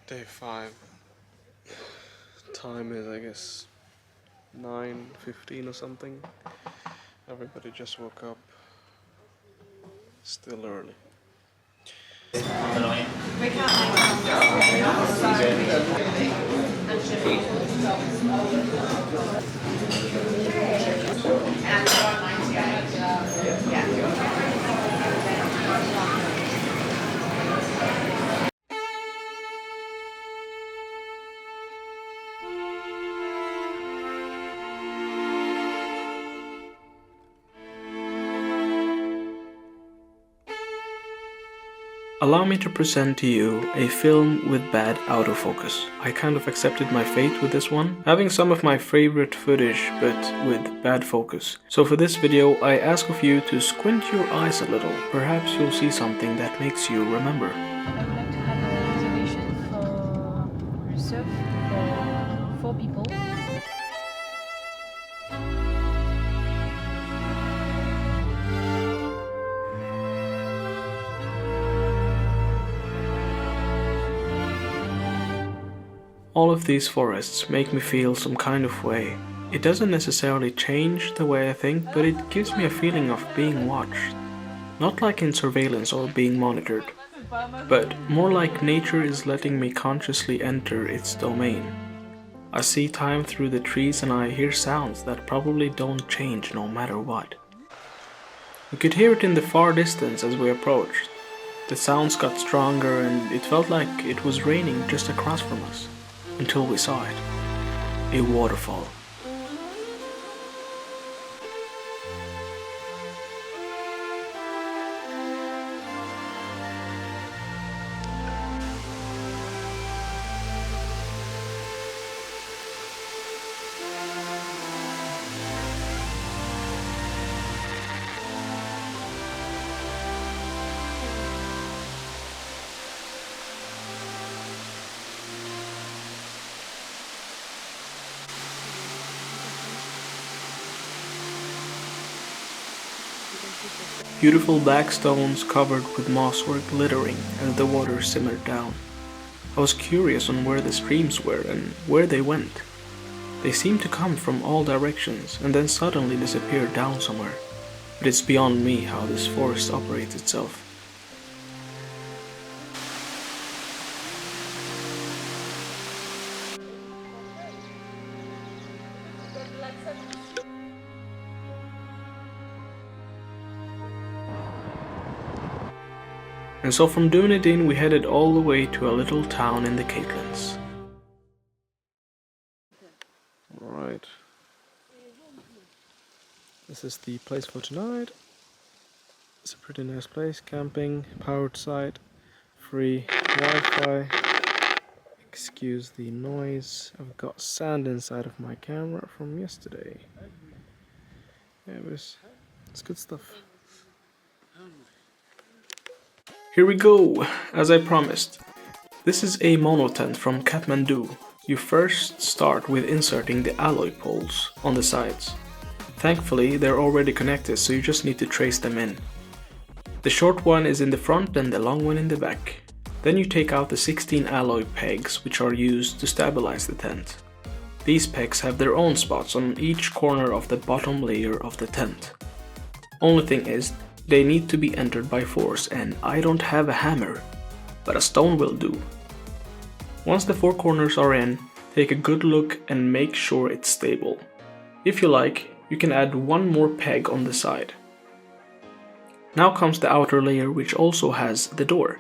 Day 5. Time is, I guess, 9:15 or something. Everybody just woke up. Still early. Allow me to present to you a film with bad autofocus. I kind of accepted my fate with this one, having some of my favorite footage but with bad focus. So for this video I ask of you to squint your eyes a little, perhaps you'll see something that makes you remember. I would like to have a reservation for reserve for 4 people. All of these forests make me feel some kind of way. It doesn't necessarily change the way I think, but it gives me a feeling of being watched. Not like in surveillance or being monitored, but more like nature is letting me consciously enter its domain. I see time through the trees and I hear sounds that probably don't change no matter what. We could hear it in the far distance as we approached. The sounds got stronger and it felt like it was raining just across from us. Until we saw it. A waterfall. Beautiful black stones covered with moss were glittering as the water simmered down. I was curious on where the streams were and where they went. They seemed to come from all directions and then suddenly disappear down somewhere. But it's beyond me how this forest operates itself. And so from Dunedin we headed all the way to a little town in the Caitlin's. Alright. This is the place for tonight. It's a pretty nice place, camping, powered site, free Wi-Fi. Excuse the noise, I've got sand inside of my camera from yesterday. Yeah, but it's good stuff. Here we go, as I promised. This is a mono tent from Kathmandu. You first start with inserting the alloy poles on the sides. Thankfully, they're already connected, so you just need to trace them in. The short one is in the front and the long one in the back. Then you take out the 16 alloy pegs, which are used to stabilize the tent. These pegs have their own spots on each corner of the bottom layer of the tent. Only thing is, they need to be entered by force, and I don't have a hammer, but a stone will do. Once the 4 corners are in, take a good look and make sure it's stable. If you like, you can add 1 more peg on the side. Now comes the outer layer, which also has the door.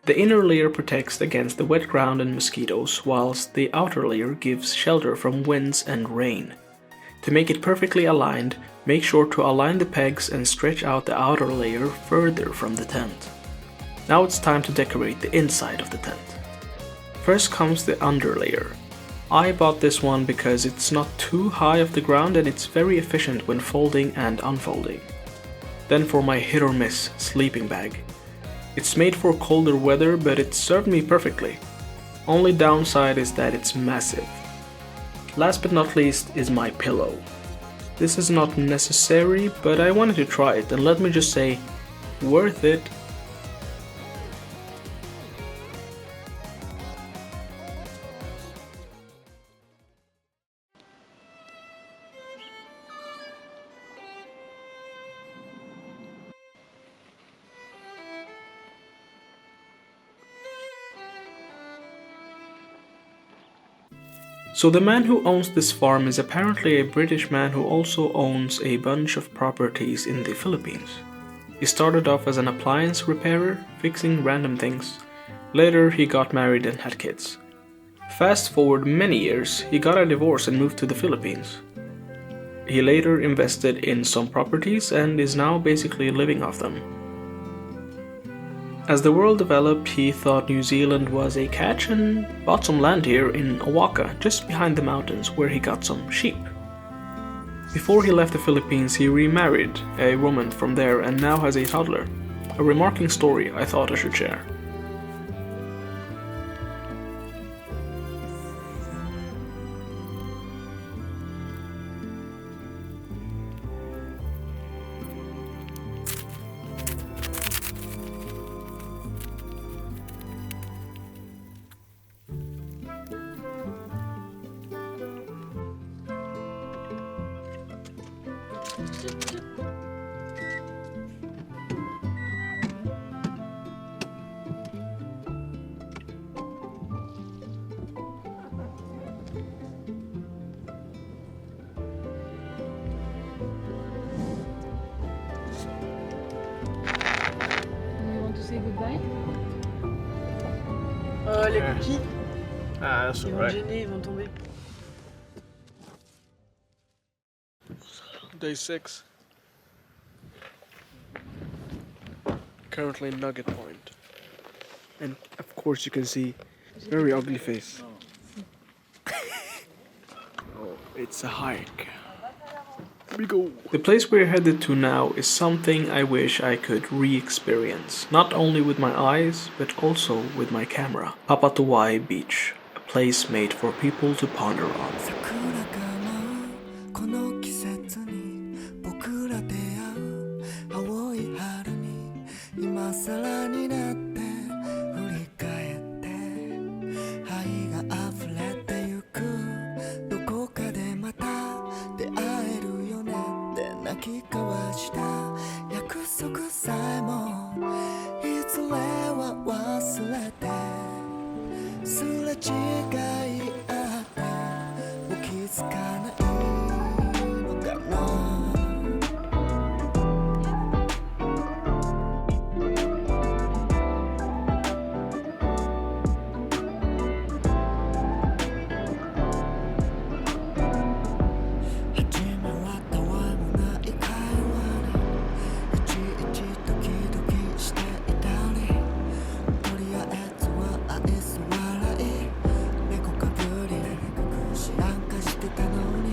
The inner layer protects against the wet ground and mosquitoes, whilst the outer layer gives shelter from winds and rain. To make it perfectly aligned, make sure to align the pegs and stretch out the outer layer further from the tent. Now it's time to decorate the inside of the tent. First comes the under layer. I bought this one because it's not too high off the ground and it's very efficient when folding and unfolding. Then for my hit or miss sleeping bag. It's made for colder weather, but it served me perfectly. Only downside is that it's massive. Last but not least is my pillow. This is not necessary, but I wanted to try it, and let me just say, worth it. So the man who owns this farm is apparently a British man who also owns a bunch of properties in the Philippines. He started off as an appliance repairer, fixing random things. Later he got married and had kids. Fast forward many years, he got a divorce and moved to the Philippines. He later invested in some properties and is now basically living off them. As the world developed, he thought New Zealand was a catch and bought some land here in Owaka, just behind the mountains, where he got some sheep. Before he left the Philippines, he remarried a woman from there and now has a toddler. A remarking story I thought I should share. You want to say goodbye? Les cookies, Ah, that's ils vont gêner, ils vont tomber. Day 6. Currently Nugget Point. And of course you can see very ugly face. Oh, it's a hike. Here we go. The place we're headed to now is something I wish I could re-experience. Not only with my eyes, but also with my camera. Papatowai Beach. A place made for people to ponder on. 桜が舞うこの季節に僕ら出会う青い春に今更になって振り返って愛が溢れてゆくどこかでまた出会えるよねって泣き交わした約束さえもいずれは忘れてすれ違いあってもう気づかないのかな初めはたわいもない会話にいちいちドキドキしていたりとりあえずは愛想笑い猫かぶりなんかしてたのに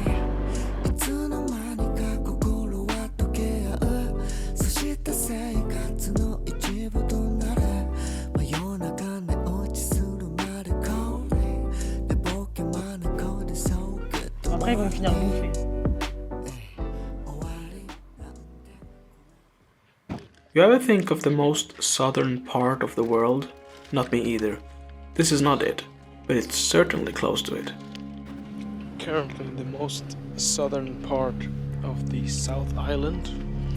いつの間にか心は溶け合うそして生活の一部となれ真夜中寝落ちするまで降臨寝ぼけまなこでそうけど Après, ils vont finir bouffés. 終わりなんて You ever think of the most southern part of the world? Not me either. This is not it, but it's certainly close to it. Currently, the most southern part of the South Island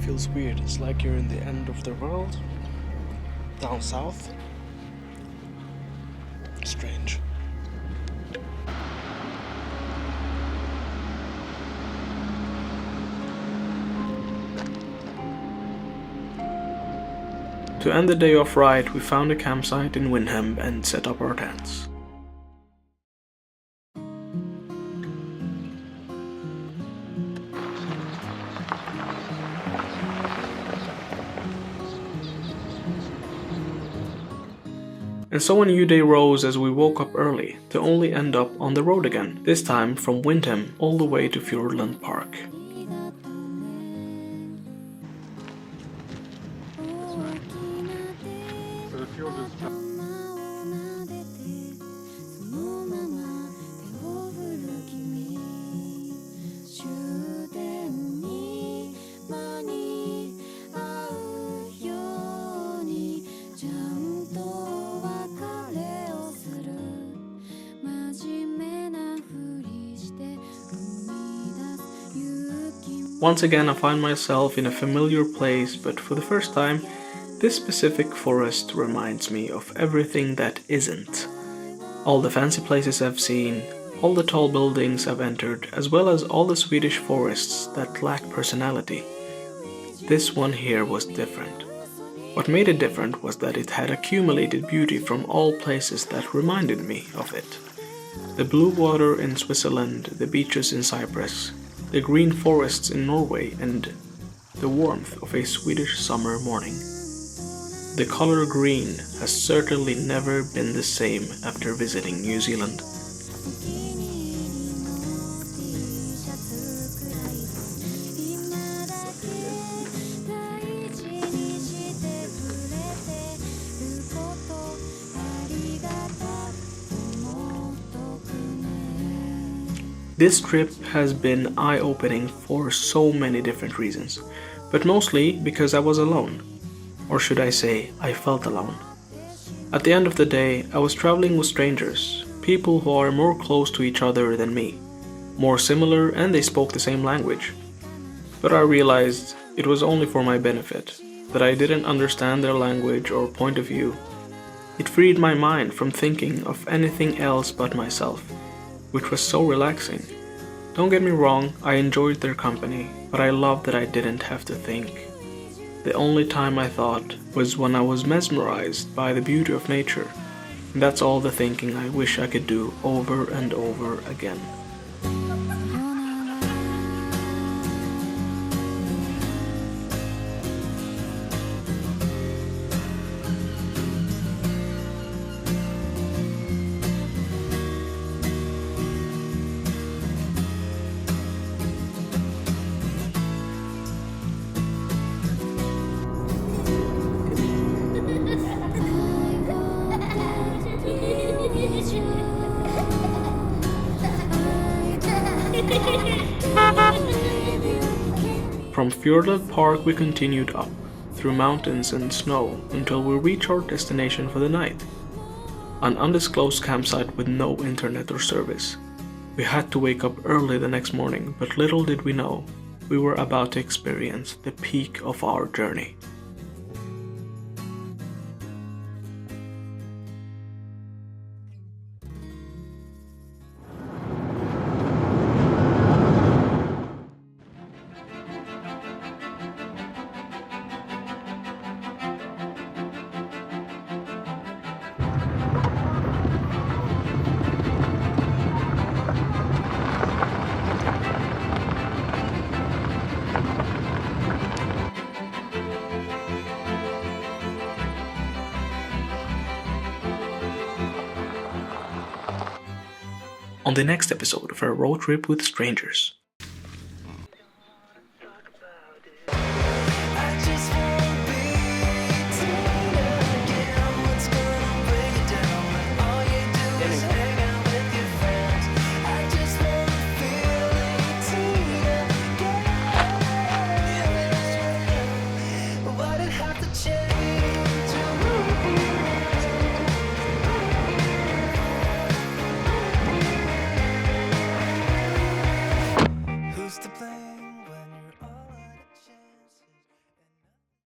feels weird. It's like you're in the end of the world, down south. Strange. To end the day off right, we found a campsite in Windham and set up our tents. And so a new day rose as we woke up early, to only end up on the road again, this time from Windham all the way to Fjordland Park. Once again I find myself in a familiar place, but for the first time, this specific forest reminds me of everything that isn't. All the fancy places I've seen, all the tall buildings I've entered, as well as all the Swedish forests that lack personality. This one here was different. What made it different was that it had accumulated beauty from all places that reminded me of it. The blue water in Switzerland, the beaches in Cyprus, the green forests in Norway, and the warmth of a Swedish summer morning. The color green has certainly never been the same after visiting New Zealand. This trip has been eye-opening for so many different reasons, but mostly because I was alone. Or should I say, I felt alone. At the end of the day, I was traveling with strangers, people who are more close to each other than me, more similar, and they spoke the same language. But I realized it was only for my benefit, that I didn't understand their language or point of view. It freed my mind from thinking of anything else but myself, which was so relaxing. Don't get me wrong, I enjoyed their company, but I loved that I didn't have to think. The only time I thought was when I was mesmerized by the beauty of nature. And that's all the thinking I wish I could do over and over again. From Fjordland Park we continued up, through mountains and snow, until we reached our destination for the night. An undisclosed campsite with no internet or service. We had to wake up early the next morning, but little did we know, we were about to experience the peak of our journey. On the next episode of our road trip with strangers.